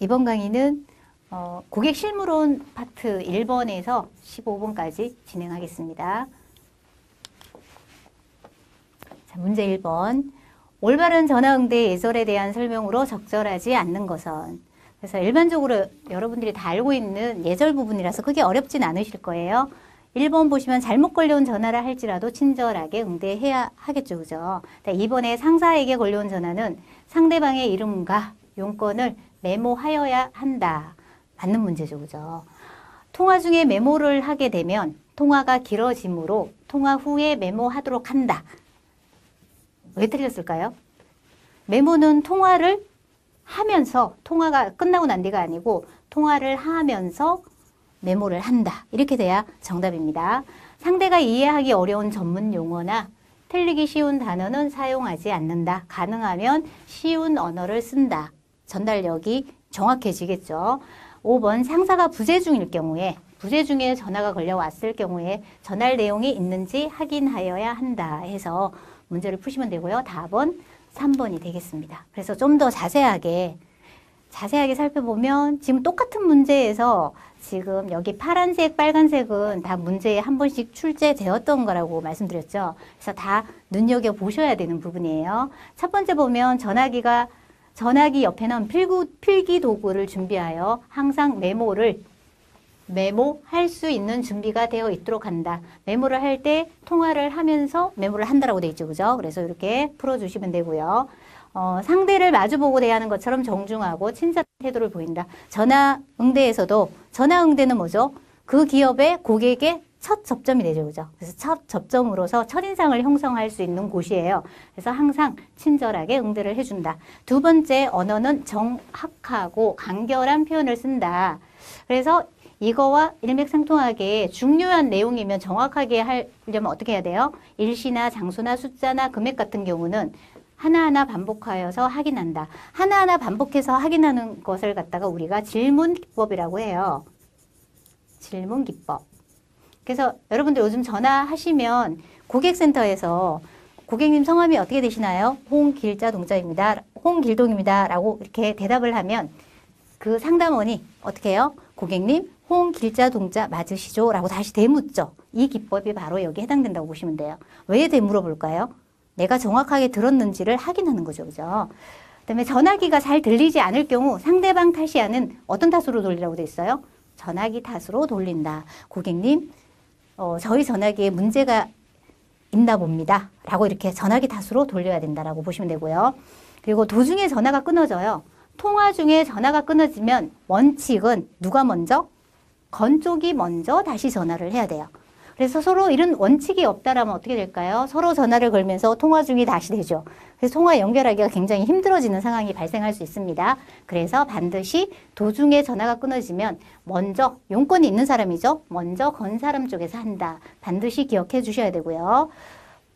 이번 강의는 고객 실무론 파트 1번에서 15번까지 진행하겠습니다. 자, 문제 1번. 올바른 전화응대 예절에 대한 설명으로 적절하지 않는 것은. 그래서 일반적으로 여러분들이 다 알고 있는 예절 부분이라서 크게 어렵진 않으실 거예요. 1번 보시면 잘못 걸려온 전화를 할지라도 친절하게 응대해야 하겠죠. 그죠? 2번에 상사에게 걸려온 전화는 상대방의 이름과 용건을 메모하여야 한다. 맞는 문제죠. 그죠? 통화 중에 메모를 하게 되면 통화가 길어지므로 통화 후에 메모하도록 한다. 왜 틀렸을까요? 메모는 통화를 하면서, 통화가 끝나고 난 뒤가 아니고 통화를 하면서 메모를 한다. 이렇게 돼야 정답입니다. 상대가 이해하기 어려운 전문 용어나 틀리기 쉬운 단어는 사용하지 않는다. 가능하면 쉬운 언어를 쓴다. 전달력이 정확해지겠죠. 5번 상사가 부재 중일 경우에, 부재 중에 전화가 걸려왔을 경우에 전할 내용이 있는지 확인하여야 한다 해서 문제를 푸시면 되고요. 답은 3번이 되겠습니다. 그래서 좀 더 자세하게 살펴보면 지금 똑같은 문제에서 지금 여기 파란색, 빨간색은 다 문제에 한 번씩 출제되었던 거라고 말씀드렸죠. 그래서 다 눈여겨보셔야 되는 부분이에요. 첫 번째 보면 전화기 옆에는 필기 도구를 준비하여 항상 메모할 수 있는 준비가 되어 있도록 한다. 메모를 할 때 통화를 하면서 메모를 한다라고 되어 있죠. 그죠? 그래서 이렇게 풀어주시면 되고요. 상대를 마주보고 대하는 것처럼 정중하고 친절한 태도를 보인다. 전화응대에서도, 전화응대는 뭐죠? 그 기업의 고객의 첫 접점이 되죠. 그죠? 그래서 첫 접점으로서 첫인상을 형성할 수 있는 곳이에요. 그래서 항상 친절하게 응대를 해준다. 두 번째, 언어는 정확하고 간결한 표현을 쓴다. 그래서 이거와 일맥상통하게 중요한 내용이면 정확하게 하려면 어떻게 해야 돼요? 일시나 장소나 숫자나 금액 같은 경우는 하나하나 반복하여서 확인한다. 하나하나 반복해서 확인하는 것을 갖다가 우리가 질문 기법이라고 해요. 질문 기법. 그래서 여러분들 요즘 전화하시면 고객센터에서 고객님 성함이 어떻게 되시나요? 홍길자동자입니다. 홍길동입니다. 라고 이렇게 대답을 하면 그 상담원이 어떻게 해요? 고객님 홍길자동자 맞으시죠? 라고 다시 되묻죠. 이 기법이 바로 여기에 해당된다고 보시면 돼요. 왜 되물어볼까요? 내가 정확하게 들었는지를 확인하는 거죠. 그죠? 그 다음에 전화기가 잘 들리지 않을 경우 상대방 탓이하는 어떤 탓으로 돌리라고 돼 있어요? 전화기 탓으로 돌린다. 고객님, 저희 전화기에 문제가 있나 봅니다. 라고 이렇게 전화기 탓으로 돌려야 된다라고 보시면 되고요. 그리고 도중에 전화가 끊어져요. 통화 중에 전화가 끊어지면 원칙은 누가 먼저? 건 쪽이 먼저 다시 전화를 해야 돼요. 그래서 서로 이런 원칙이 없다라면 어떻게 될까요? 서로 전화를 걸면서 통화 중이 다시 되죠. 그래서 통화 연결하기가 굉장히 힘들어지는 상황이 발생할 수 있습니다. 그래서 반드시 도중에 전화가 끊어지면 먼저, 용건이 있는 사람이죠. 먼저 건 사람 쪽에서 한다. 반드시 기억해 주셔야 되고요.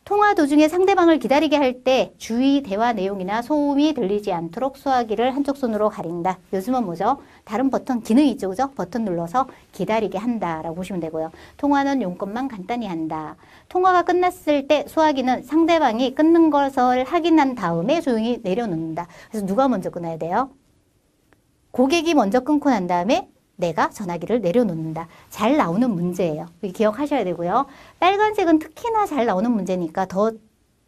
통화 도중에 상대방을 기다리게 할 때 주의 대화 내용이나 소음이 들리지 않도록 수화기를 한쪽 손으로 가린다. 요즘은 뭐죠? 다른 버튼 기능이 있죠. 그죠? 버튼 눌러서 기다리게 한다라고 보시면 되고요. 통화는 용건만 간단히 한다. 통화가 끝났을 때 수화기는 상대방이 끊는 것을 확인한 다음에 조용히 내려놓는다. 그래서 누가 먼저 끊어야 돼요? 고객이 먼저 끊고 난 다음에 내가 전화기를 내려놓는다. 잘 나오는 문제예요. 기억하셔야 되고요. 빨간색은 특히나 잘 나오는 문제니까 더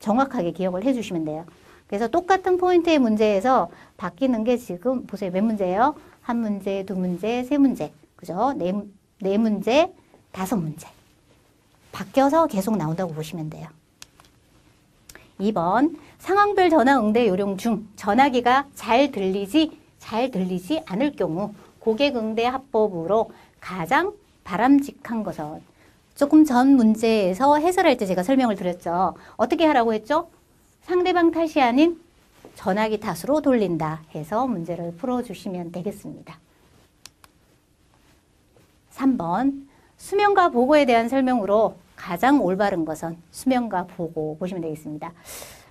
정확하게 기억을 해주시면 돼요. 그래서 똑같은 포인트의 문제에서 바뀌는 게 지금 보세요. 몇 문제예요? 한 문제, 두 문제, 세 문제. 그죠? 네 문제, 다섯 문제. 바뀌어서 계속 나온다고 보시면 돼요. 2번, 상황별 전화 응대 요령 중 전화기가 잘 들리지 않을 경우 고객 응대 합법으로 가장 바람직한 것은, 조금 전 문제에서 해설할 때 제가 설명을 드렸죠. 어떻게 하라고 했죠? 상대방 탓이 아닌 전화기 탓으로 돌린다 해서 문제를 풀어주시면 되겠습니다. 3번, 수명과 보고에 대한 설명으로 가장 올바른 것은, 수명과 보고 보시면 되겠습니다.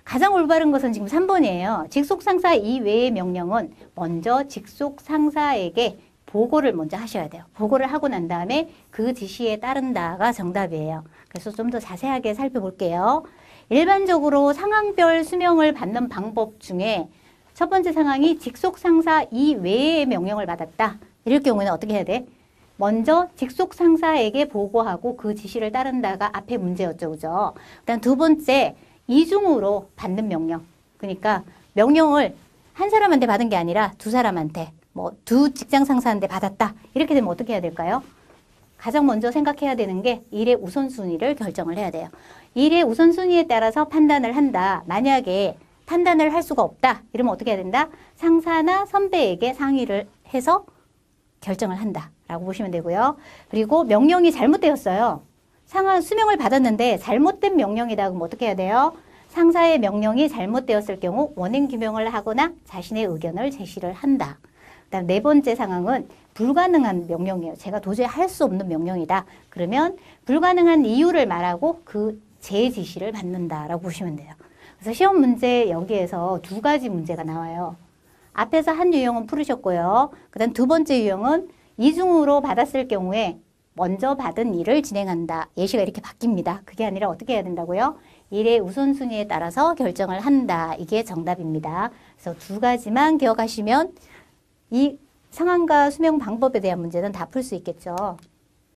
가장 올바른 것은 지금 3번이에요. 직속 상사 이외의 명령은 먼저 직속 상사에게 보고를 먼저 하셔야 돼요. 보고를 하고 난 다음에 그 지시에 따른다가 정답이에요. 그래서 좀 더 자세하게 살펴볼게요. 일반적으로 상황별 수명을 받는 방법 중에 첫 번째 상황이 직속 상사 이외의 명령을 받았다. 이럴 경우에는 어떻게 해야 돼? 먼저 직속 상사에게 보고하고 그 지시를 따른다가 앞에 문제였죠. 그죠? 그다음 두 번째, 이중으로 받는 명령. 그러니까 명령을 한 사람한테 받은 게 아니라 두 사람한테, 뭐 두 직장 상사한테 받았다. 이렇게 되면 어떻게 해야 될까요? 가장 먼저 생각해야 되는 게 일의 우선순위를 결정을 해야 돼요. 일의 우선순위에 따라서 판단을 한다. 만약에 판단을 할 수가 없다. 이러면 어떻게 해야 된다? 상사나 선배에게 상의를 해서 결정을 한다. 라고 보시면 되고요. 그리고 명령이 잘못되었어요. 수명을 받았는데 잘못된 명령이다. 그럼 어떻게 해야 돼요? 상사의 명령이 잘못되었을 경우 원인 규명을 하거나 자신의 의견을 제시를 한다. 그다음 네 번째 상황은 불가능한 명령이에요. 제가 도저히 할 수 없는 명령이다. 그러면 불가능한 이유를 말하고 그 제지시를 받는다라고 보시면 돼요. 그래서 시험 문제 여기에서 두 가지 문제가 나와요. 앞에서 한 유형은 풀으셨고요. 그다음 두 번째 유형은 이중으로 받았을 경우에 먼저 받은 일을 진행한다. 예시가 이렇게 바뀝니다. 그게 아니라 어떻게 해야 된다고요? 일의 우선순위에 따라서 결정을 한다. 이게 정답입니다. 그래서 두 가지만 기억하시면 이 상황과 수명 방법에 대한 문제는 다 풀 수 있겠죠.